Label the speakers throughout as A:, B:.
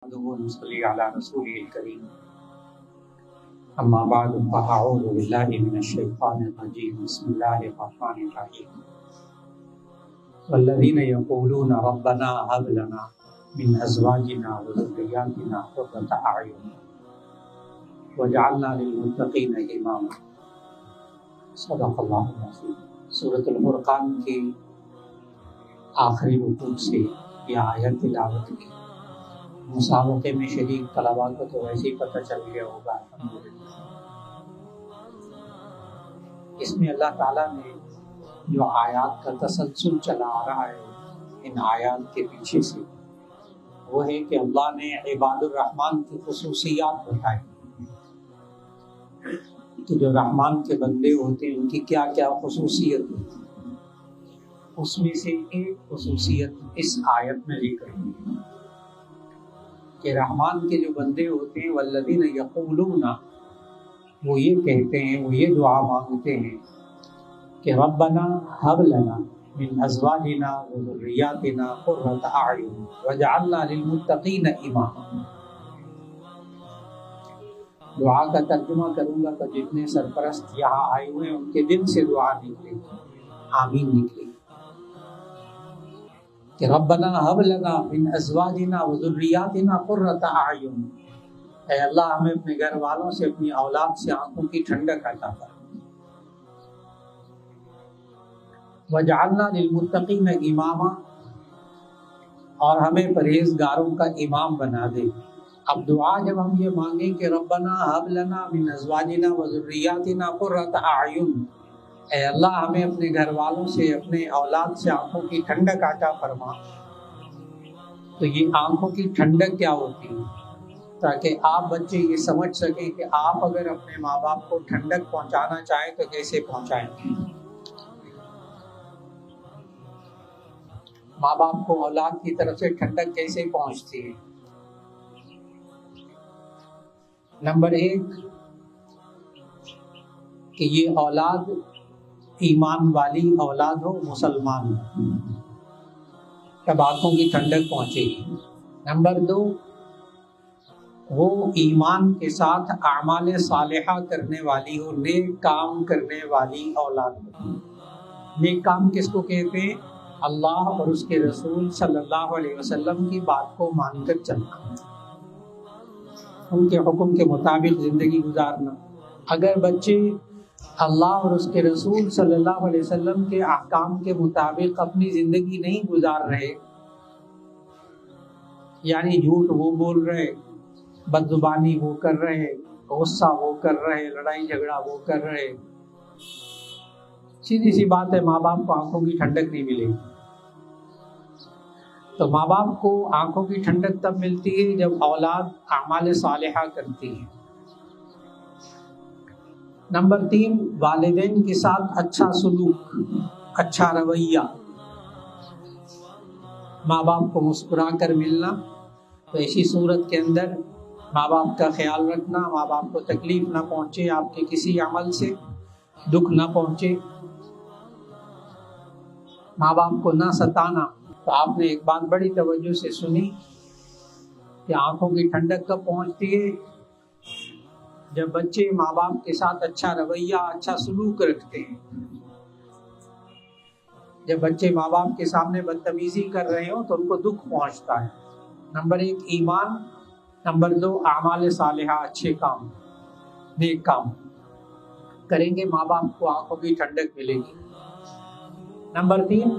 A: ونصلي على رسوله الكريم أما بعد فأعوذ بالله من الشيطان الرجيم بسم الله الرحمن الرحيم والذين يقولون ربنا هب لنا من أزواجنا وذرياتنا قرة أعين وجعلنا للمتقين إماما صدق اللہ العظیم۔ سورۃ الفرقان کی آخری رکوع سے یہ آیت تلاوت کی۔ مسابقے میں شریک طلباء کو تو ویسے ہی پتہ چل گیا ہوگا الحمدللہ۔ اس میں اللہ تعالیٰ نے جو آیات کا تسلسل چلا آ رہا ہے ان آیات کے پیچھے سے، وہ ہے کہ اللہ نے عباد الرحمن کی خصوصیات بتائی کہ جو رحمان کے بندے ہوتے ہیں ان کی کیا کیا خصوصیت ہوتی ہے۔ اس میں سے ایک خصوصیت اس آیت میں ذکر ہے کہ رحمان کے جو بندے ہوتے ہیں والذین یقولون، وہ یہ کہتے ہیں، وہ یہ دعا مانگتے ہیں کہ ربنا ہب لنا من ازواجنا وذریاتنا قرۃ اعین وجعلنا للمتقین اماما۔ دعا کا ترجمہ کروں گا تو جتنے سرپرست یہاں آئے ہوئے ہیں ان کے دل سے دعا نکلے گی، آمین نکلے گی کہ ربنا ہب لنا من ازواجنا وذریاتنا قرۃ اعین، اے اللہ ہمیں اپنے گھر والوں سے، اپنی اولاد سے آنکھوں کی ٹھنڈک عطا کر، وجعلنا للمتقین اماما، اور ہمیں پرہیزگاروں کا امام بنا دے۔ اب دعا جب ہم یہ مانگیں کہ ربنا ہب لنا من ازواجنا وذریاتنا قرۃ اعین، اے اللہ ہمیں اپنے گھر والوں سے، اپنے اولاد سے آنکھوں کی ٹھنڈک عطا فرما، تو یہ آنکھوں کی ٹھنڈک کیا ہوتی ہے؟ تاکہ آپ بچے یہ سمجھ سکیں کہ آپ اگر اپنے ماں باپ کو ٹھنڈک پہنچانا چاہیں تو کیسے پہنچائیں گے۔ ماں باپ کو اولاد کی طرف سے ٹھنڈک کیسے پہنچتی ہے؟ نمبر ایک کہ یہ اولاد ایمان والی اولاد ہو، مسلمان ہو، تب آنکھوں کی ٹھنڈک پہنچے گی۔ نمبر دو، وہ ایمان کے ساتھ اعمال صالحہ کرنے والی ہو، نیک کام کرنے والی اولاد ہو۔ نیک کام کس کو کہتے ہیں؟ اللہ اور اس کے رسول صلی اللہ علیہ وسلم کی بات کو مان کر چلنا، ان کے حکم کے مطابق زندگی گزارنا۔ اگر بچے اللہ اور اس کے رسول صلی اللہ علیہ وسلم کے احکام کے مطابق اپنی زندگی نہیں گزار رہے، یعنی جھوٹ وہ بول رہے، بد زبانی وہ کر رہے، غصہ وہ کر رہے، لڑائی جھگڑا وہ کر رہے، سیدھی سی بات ہے ماں باپ کو آنکھوں کی ٹھنڈک نہیں ملے گی۔ تو ماں باپ کو آنکھوں کی ٹھنڈک تب ملتی ہے جب اولاد اعمال صالحہ کرتی ہے۔ نمبر تین، والدین کے ساتھ اچھا سلوک، اچھا رویہ، ماں باپ کو مسکرا کر ملنا، تو ایسی صورت کے اندر ماں باپ کا خیال رکھنا، ماں باپ کو تکلیف نہ پہنچے، آپ کے کسی عمل سے دکھ نہ پہنچے، ماں باپ کو نہ ستانا۔ تو آپ نے ایک بات بڑی توجہ سے سنی کہ آنکھوں کی ٹھنڈک کب پہنچتی ہے؟ جب بچے ماں باپ کے ساتھ اچھا رویہ، اچھا سلوک رکھتے ہیں۔ جب بچے ماں باپ کے سامنے بدتمیزی کر رہے ہوں تو ان کو دکھ پہنچتا ہے۔ نمبر ایک ایمان، نمبر دو اعمال صالحہ، اچھے کام، نیک کام کریں گے، ماں باپ کو آنکھوں کی ٹھنڈک ملے گی۔ نمبر تین،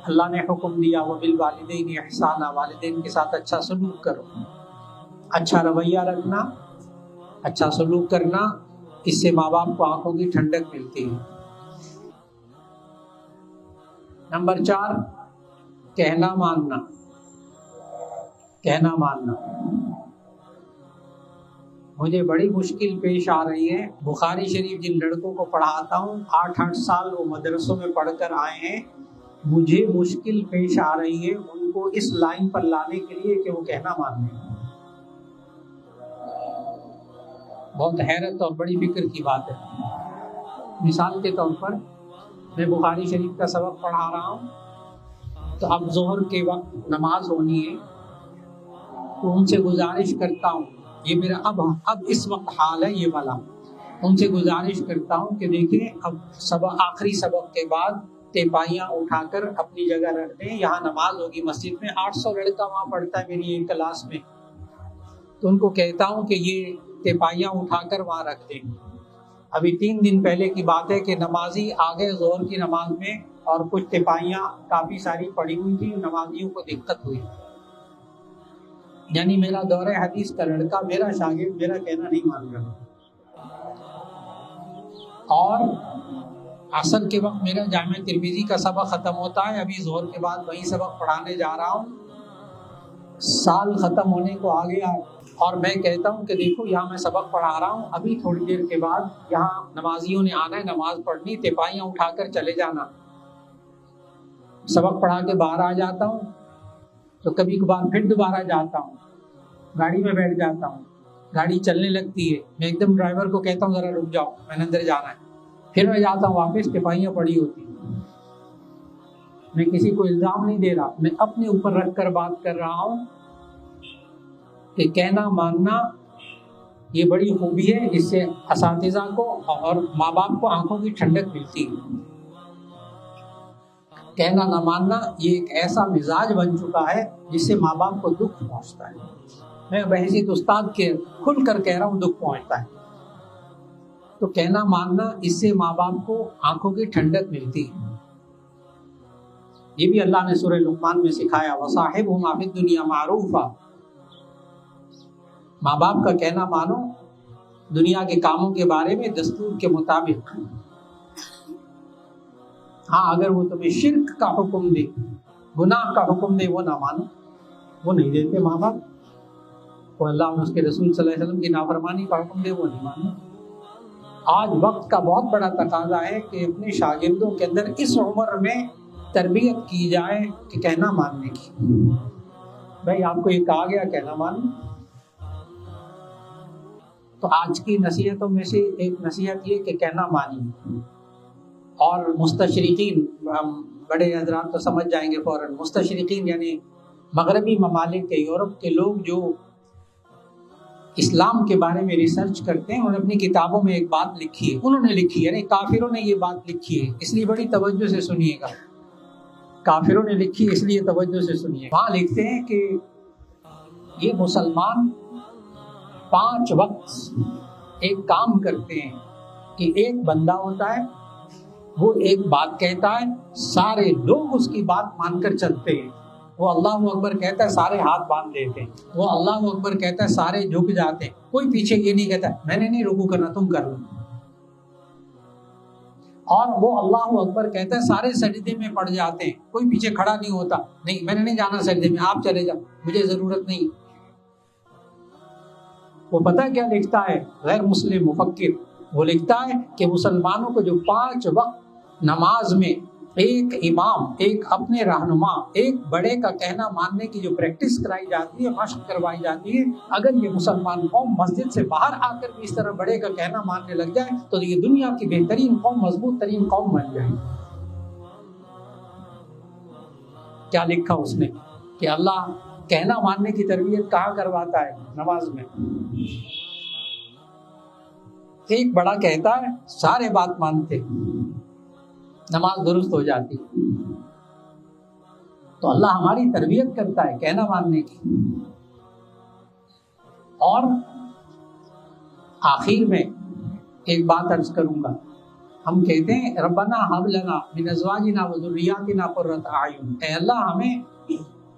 A: اللہ نے حکم دیا وبالوالدین احسانا، والدین کے ساتھ اچھا سلوک کرو، اچھا رویہ رکھنا، اچھا سلوک کرنا، اس سے ماں باپ کو آنکھوں کی ٹھنڈک ملتی ہے۔ نمبر چار، کہنا ماننا، کہنا ماننا۔ مجھے بڑی مشکل پیش آ رہی ہے، بخاری شریف جن لڑکوں کو پڑھاتا ہوں 8 سال وہ مدرسوں میں پڑھ کر آئے ہیں، مجھے مشکل پیش آ رہی ہے ان کو اس لائن پر لانے کے لیے کہ وہ کہنا ماننے۔ بہت حیرت اور بڑی فکر کی بات ہے۔ مثال کے طور پر میں بخاری شریف کا سبق پڑھا رہا ہوں، تو اب ظہر کے وقت نماز ہونی ہے، تو ان سے گزارش کرتا ہوں، یہ میرا اب اس وقت حال ہے یہ والا، ان سے گزارش کرتا ہوں کہ دیکھیں اب آخری سبق کے بعد تیپائیاں اٹھا کر اپنی جگہ رکھ دیں، یہاں نماز ہوگی مسجد میں، 800 لڑکا وہاں پڑھتا ہے میری ایک کلاس میں، تو ان کو کہتا ہوں کہ یہ تیپائیاں اٹھا کر وہاں رکھ دیں۔ ابھی 3 دن پہلے کی بات ہے کہ نمازی آگے ظہر کی نماز میں اور کچھ تیپائیاں کافی ساری پڑی ہوئی تھی، نمازیوں کو دقت ہوئی، یعنی میرا دور حدیث کا لڑکا، میرا شاگرد میرا کہنا نہیں مان رہا، اور عصر کے وقت میرا جامعہ ترمذی کا سبق ختم ہوتا ہے، ابھی ظہر کے بعد وہی سبق پڑھانے جا رہا ہوں، سال ختم ہونے کو آ گیا، اور میں کہتا ہوں کہ دیکھو یہاں میں سبق پڑھا رہا ہوں، ابھی تھوڑی دیر کے بعد یہاں نمازیوں نے آنا ہے، نماز پڑھنی، تیپائیاں اٹھا کر چلے جانا۔ سبق پڑھا کے باہر آ جاتا ہوں تو کبھی کبھار پھر دوبارہ جاتا ہوں، گاڑی میں بیٹھ جاتا ہوں، گاڑی چلنے لگتی ہے، میں ایک دم ڈرائیور کو کہتا ہوں ذرا رک جاؤ میں نے اندر جانا ہے، پھر میں جاتا ہوں واپس، تیپائیاں پڑی ہوتی ہیں۔ میں کسی کو الزام نہیں دے رہا، میں اپنے اوپر رکھ کر بات کر رہا ہوں کہ کہنا ماننا یہ بڑی خوبی ہے، اس سے اساتذہ کو اور ماں باپ کو آنکھوں کی ٹھنڈک ملتی ہے۔ کہنا نہ ماننا یہ ایک ایسا مزاج بن چکا ہے جس سے ماں باپ کو دکھ پہنچتا ہے، میں بحیثیت استاد کے کھل کر کہہ رہا ہوں دکھ پہنچتا ہے۔ تو کہنا ماننا اس سے ماں باپ کو آنکھوں کی ٹھنڈک ملتی ہے، یہ بھی اللہ نے سورہ لقمان میں سکھایا، وصاحبہما فی الدنیا معروفا، ماں باپ کا کہنا مانو دنیا کے کاموں کے بارے میں دستور کے مطابق، ہاں اگر وہ تمہیں شرک کا حکم دے، گناہ کا حکم دے، وہ نہ مانو، وہ نہیں دیتے ماں باپ، وہ اللہ اور اس کے رسول صلی اللہ علیہ وسلم کی نافرمانی کا حکم دے، وہ نہیں مانو۔ آج وقت کا بہت بڑا تقاضا ہے کہ اپنے شاگردوں کے اندر اس عمر میں تربیت کی جائے کہ کہنا ماننے کی۔ بھائی آپ کو یہ کہا گیا کہنا مانو، تو آج کی نصیحتوں میں سے ایک نصیحت یہ کہ کہنا مانیے۔ اور مستشرقین، بڑے حضرات تو سمجھ جائیں گے فوراً، مستشرقین یعنی مغربی ممالک کے، یورپ کے لوگ جو اسلام کے بارے میں ریسرچ کرتے ہیں، انہوں نے اپنی کتابوں میں ایک بات لکھی ہے، انہوں نے لکھی ہے، یعنی کافروں نے یہ بات لکھی ہے، اس لیے بڑی توجہ سے سنیے گا، کافروں نے لکھی ہے اس لیے توجہ سے سنیے۔ وہاں لکھتے ہیں کہ یہ مسلمان 5 وقت ایک کام کرتے ہیں کہ ایک بندہ ہوتا ہے، وہ ایک بات کہتا ہے، سارے لوگ اس کی بات مان کر چلتے ہیں، وہ اللہ اکبر کہتا ہے سارے ہاتھ باندھ دیتے ہیں، وہ اللہ اکبر کہتا ہے سارے جھک جاتے ہیں، کوئی پیچھے یہ نہیں کہتا میں نے نہیں رکوع کرنا تم کر لو، اور وہ اللہ اکبر کہتا ہے سارے سجدے میں پڑ جاتے ہیں، کوئی پیچھے کھڑا نہیں ہوتا، نہیں میں نے نہیں جانا سجدے میں، آپ چلے جاؤ مجھے ضرورت نہیں۔ وہ پتہ کیا لکھتا ہے غیر مسلم مفکر، وہ لکھتا ہے کہ مسلمانوں کو جو 5 وقت نماز میں ایک امام، ایک اپنے رہنما، ایک بڑے کا کہنا ماننے کی جو پریکٹس کرائی جاتی ہے، مشق کروائی جاتی ہے، اگر یہ مسلمان قوم مسجد سے باہر آ کر بھی اس طرح بڑے کا کہنا ماننے لگ جائے تو یہ دنیا کی بہترین قوم، مضبوط ترین قوم بن جائے۔ کیا لکھا اس نے کہ اللہ کہنا ماننے کی تربیت کہاں کرواتا ہے؟ نماز میں۔ ایک بڑا کہتا ہے سارے بات مانتے، نماز درست ہو جاتی۔ تو اللہ ہماری تربیت کرتا ہے کہنا ماننے کی۔ اور آخر میں ایک بات عرض کروں گا، ہم کہتے ہیں ربنا ہب لنا من ازواجنا و ذریاتنا قرۃ اعین، اے اللہ ہمیں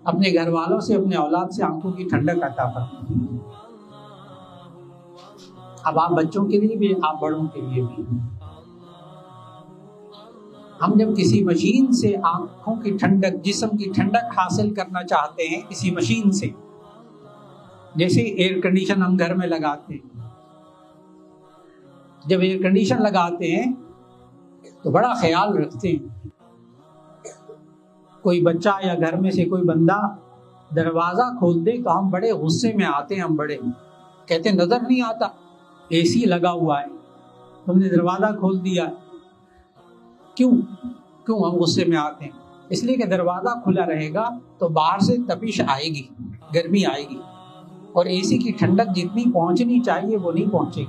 A: اپنے گھر والوں سے، اپنے اولاد سے آنکھوں کی ٹھنڈک عطا فرما۔ اب آپ بچوں کے لیے بھی، آپ بڑوں کے لیے بھی، ہم جب کسی مشین سے آنکھوں کی ٹھنڈک، جسم کی ٹھنڈک حاصل کرنا چاہتے ہیں کسی مشین سے، جیسے ایئر کنڈیشن ہم گھر میں لگاتے ہیں، جب ایئر کنڈیشن لگاتے ہیں تو بڑا خیال رکھتے ہیں، کوئی بچہ یا گھر میں سے کوئی بندہ دروازہ کھول دے تو ہم بڑے غصے میں آتے ہیں، ہم بڑے کہتے ہیں نظر نہیں آتا اے سی لگا ہوا ہے، تم نے دروازہ کھول دیا، کیوں ہم غصے میں آتے ہیں؟ اس لیے کہ دروازہ کھلا رہے گا تو باہر سے تپش آئے گی، گرمی آئے گی، اور اے سی کی ٹھنڈک جتنی پہنچنی چاہیے وہ نہیں پہنچے گی.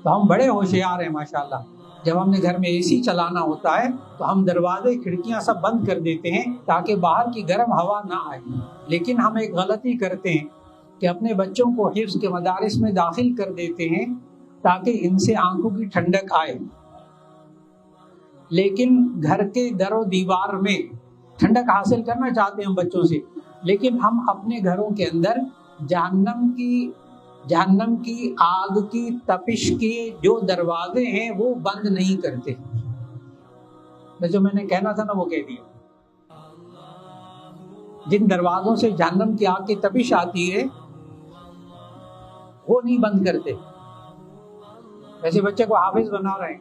A: تو ہم بڑے ہوشیار ہیں ماشاءاللہ. جب ہم نے گھر میں اے سی چلانا ہوتا ہے تو ہم دروازے کھڑکیاں سب بند کر دیتے ہیں تاکہ باہر کی گرم ہوا نہ آئے. لیکن ہم ایک غلطی کرتے ہیں کہ اپنے بچوں کو حفظ کے مدارس میں داخل کر دیتے ہیں تاکہ ان سے آنکھوں کی ٹھنڈک آئے. لیکن گھر کے در و دیوار میں ٹھنڈک حاصل کرنا چاہتے ہیں ہم بچوں سے، لیکن ہم اپنے گھروں کے اندر جہنم کی آگ کی تپش کے جو دروازے ہیں وہ بند نہیں کرتے. جو میں نے کہنا تھا نا وہ کہہ دیا. جن دروازوں سے جہنم کی آگ کی تپش آتی ہے وہ نہیں بند کرتے. ویسے بچے کو حافظ بنا رہے ہیں،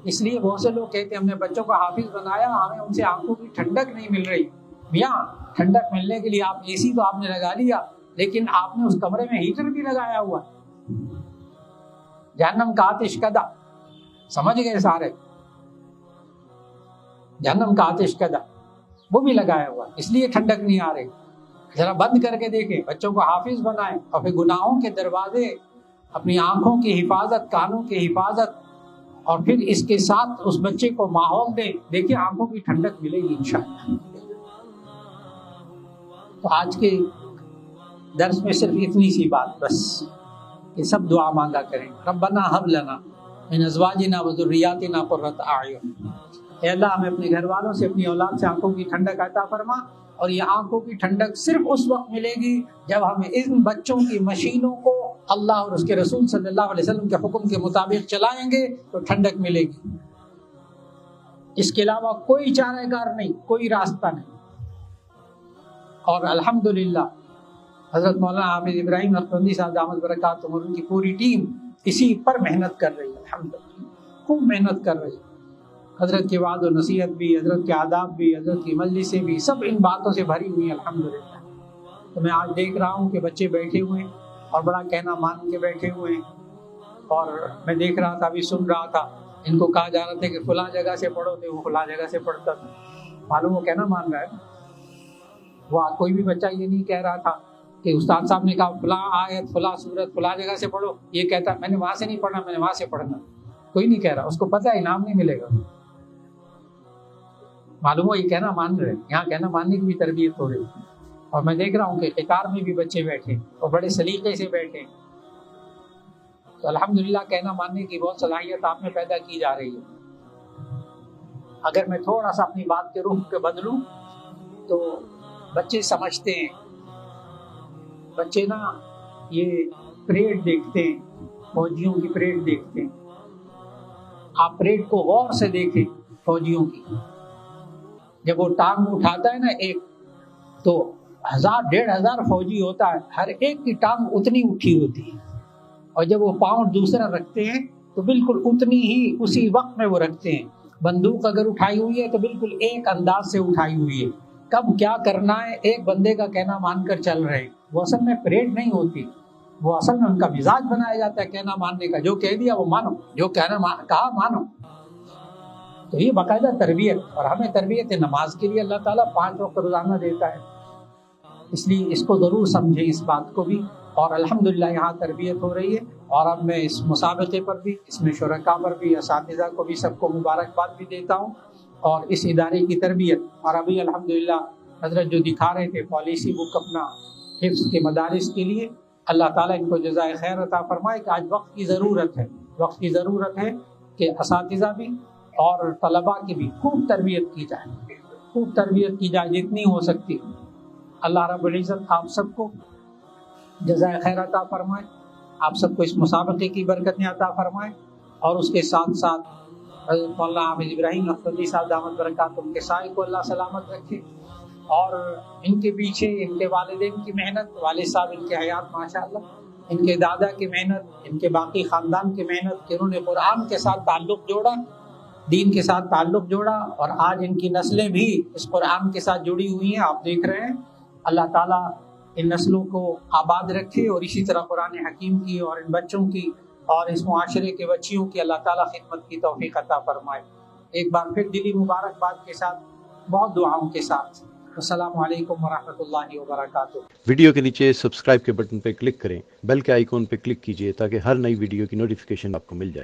A: اس لیے بہت سے لوگ کہتے ہیں ہم نے بچوں کو حافظ بنایا، ہمیں ان سے آنکھوں کی ٹھنڈک نہیں مل رہی. میاں ٹھنڈک ملنے کے لیے آپ اے سی تو آپ نے لگا لیا، لیکن آپ نے اس کمرے میں ہیٹر بھی لگایا ہوا. جہنم کا آتش کدا، سمجھ گئے سارے؟ جہنم کا آتش کدا وہ بھی لگایا ہوا، اس لیے ٹھنڈک نہیں آ رہی. ذرا بند کر کے دیکھیں، بچوں کو حافظ بنائیں اور پھر گناہوں کے دروازے، اپنی آنکھوں کی حفاظت، کانوں کی حفاظت، اور پھر اس کے ساتھ اس بچے کو ماحول دیں. دیکھیں آنکھوں کی ٹھنڈک ملے گی انشاءاللہ. تو آج کے درس میں صرف اتنی سی بات بس کہ سب دعا مانگا کریں. ربنا ہب لنا من ازواجنا وذریاتنا قرۃ اعین. اے اللہ ہمیں اپنے گھر والوں سے، اپنی اولاد سے آنکھوں کی ٹھنڈک عطا فرما. اور یہ آنکھوں کی ٹھنڈک صرف اس وقت ملے گی جب ہم ان بچوں کی مشینوں کو اللہ اور اس کے رسول صلی اللہ علیہ وسلم کے حکم کے مطابق چلائیں گے تو ٹھنڈک ملے گی. اس کے علاوہ کوئی چارہ کار نہیں، کوئی راستہ نہیں. اور الحمدللہ حضرت مولانا حافظ ابراہیم نقشبندی صاحب دامت برکاتہم اور ان کی پوری ٹیم اسی پر محنت کر رہی ہے. الحمدللہ خوب محنت کر رہی ہے. حضرت کی وعظ و نصیحت بھی، حضرت کے آداب بھی، حضرت کی مجلسیں بھی، سب ان باتوں سے بھری ہوئی ہیں الحمدللہ. تو میں آج دیکھ رہا ہوں کہ بچے بیٹھے ہوئے ہیں اور بڑا کہنا مان کے بیٹھے ہوئے ہیں. اور میں دیکھ رہا تھا، ابھی سن رہا تھا، ان کو کہا جا رہا تھا کہ فلاں جگہ سے پڑھو، تو وہ فلاں جگہ سے پڑھتا تھا. معلوم وہ کہنا مان رہا ہے. وہ کوئی بھی بچہ یہ نہیں کہہ رہا تھا کہ استاد صاحب نے کہا فلاں آیت، فلاں سورت، فلاں جگہ سے پڑھو، یہ کہتا میں نے وہاں سے نہیں پڑھنا، میں نے وہاں سے پڑھنا. کوئی نہیں کہہ رہا، اس کو پتہ ہے انعام نہیں ملے گا. معلوم ہو یہ کہنا مان رہے. یہاں کہنا ماننے کی بھی تربیت ہو رہی ہے. اور میں دیکھ رہا ہوں کہ قطار میں بھی بچے بیٹھے اور بڑے سلیقے سے بیٹھے. تو الحمدللہ کہنا ماننے کی بہت صلاحیت آپ میں پیدا کی جا رہی ہے. اگر میں تھوڑا سا اپنی بات کے رخ پہ بدلوں تو بچے سمجھتے ہیں، بچے نا یہ پریڈ دیکھتے ہیں، فوجیوں کی پریڈ دیکھتے ہیں. آپ پریڈ کو غور سے دیکھیں فوجیوں کی. جب وہ ٹانگ اٹھاتا ہے نا ایک، تو 1000-1500 فوجی ہوتا ہے، ہر ایک کی ٹانگ اتنی اٹھی ہوتی ہے. اور جب وہ پاؤں دوسرا رکھتے ہیں تو بالکل اتنی ہی اسی وقت میں وہ رکھتے ہیں. بندوق اگر اٹھائی ہوئی ہے تو بالکل ایک انداز سے اٹھائی ہوئی ہے. کب کیا کرنا ہے ایک بندے کا کہنا مان کر چل رہے ہیں. وہ اصل میں پریڈ نہیں ہوتی، وہ اصل میں ان کا مزاج بنایا جاتا ہے کہنا ماننے کا. جو کہہ دیا وہ مانو، جو کہا مانو. تو یہ باقاعدہ تربیت. اور ہمیں تربیت نماز کے لیے اللہ تعالیٰ 5 وقت روزانہ دیتا ہے، اس لیے اس کو ضرور سمجھیں اس بات کو بھی. اور الحمدللہ یہاں تربیت ہو رہی ہے. اور اب میں اس مسابقے پر بھی، اس میں شرکاء پر بھی، اساتذہ کو بھی، سب کو مبارکباد بھی دیتا ہوں. اور اس ادارے کی تربیت، اور ابھی الحمدللہ حضرت جو دکھا رہے تھے پالیسی بک اپنا حفظ کے مدارس کے لیے، اللہ تعالیٰ ان کو جزائے خیر عطا فرمائے. کہ آج وقت کی ضرورت ہے، وقت کی ضرورت ہے کہ اساتذہ بھی اور طلباء کی بھی خوب تربیت کی جائے، خوب تربیت کی جائے جتنی ہو سکتی. اللہ رب العزت آپ سب کو جزائے خیر عطا فرمائے، آپ سب کو اس مسابقے کی برکتیں عطا فرمائے. اور اس کے ساتھ ساتھ حضرت مولانا حافظ ابراہیم نقشبندی صاحب دامت برکاتہم کے سائے کو اللہ سلامت رکھے. اور ان کے پیچھے ان کے والدین کی محنت، والد صاحب ان کے حیات ماشاءاللہ، ان کے دادا کی محنت، ان کے باقی خاندان کی محنت کہ انہوں نے قرآن کے ساتھ تعلق جوڑا، دین کے ساتھ تعلق جوڑا. اور آج ان کی نسلیں بھی اس قرآن کے ساتھ جڑی ہوئی ہیں، آپ دیکھ رہے ہیں. اللہ تعالیٰ ان نسلوں کو آباد رکھے اور اسی طرح قرآن حکیم کی اور ان بچوں کی اور اس معاشرے کے بچیوں کی اللہ تعالیٰ خدمت کی توفیق عطا فرمائے. ایک بار پھر دلی مبارکباد کے ساتھ، بہت دعاؤں کے ساتھ السلام علیکم ورحمۃ اللہ وبرکاتہ.
B: ویڈیو کے نیچے سبسکرائب کے بٹن پہ کلک کریں، بیل کے آئیکن پہ کلک کیجئے تاکہ ہر نئی ویڈیو کی نوٹیفیکیشن آپ کو مل جائے.